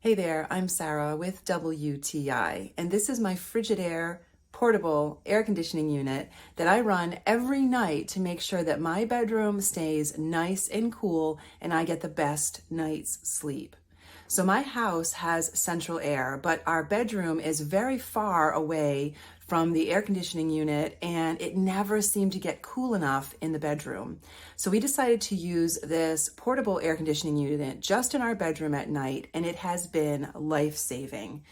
Hey there, I'm Sarah with WTI, and this is my Frigidaire portable air conditioning unit that I run every night to make sure that my bedroom stays nice and cool and I get the best night's sleep. So my house has central air, but our bedroom is very far away from the air conditioning unit and it never seemed to get cool enough in the bedroom. So we decided to use this portable air conditioning unit just in our bedroom at night, and it has been life-saving.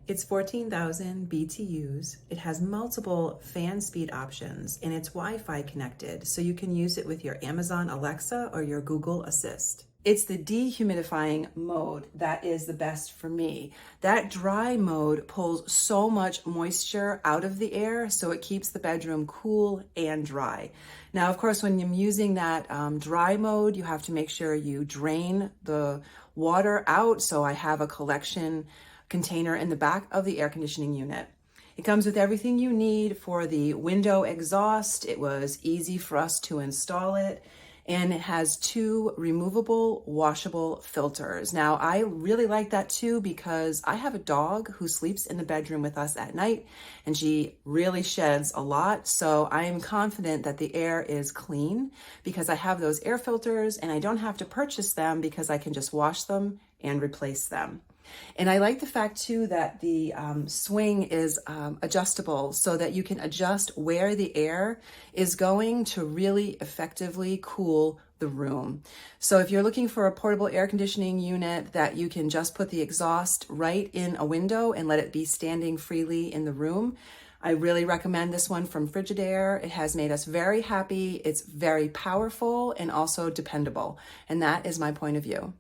It's 14,000 BTUs. It has multiple fan speed options and it's Wi-Fi connected, so you can use it with your Amazon Alexa or your Google Assist. It's the dehumidifying mode that is the best for me. That dry mode pulls so much moisture out of the air, so it keeps the bedroom cool and dry. Now, of course, when you're using that dry mode, you have to make sure you drain the water out. So I have a collection container in the back of the air conditioning unit. It comes with everything you need for the window exhaust. It was easy for us to install it. And it has two removable washable filters. Now, I really like that too because I have a dog who sleeps in the bedroom with us at night and she really sheds a lot. So I am confident that the air is clean because I have those air filters and I don't have to purchase them because I can just wash them and replace them. And I like the fact too that the swing is adjustable so that you can adjust where the air is going to really effectively cool the room. So if you're looking for a portable air conditioning unit that you can just put the exhaust right in a window and let it be standing freely in the room, I really recommend this one from Frigidaire. It has made us very happy. It's very powerful and also dependable. And that is my point of view.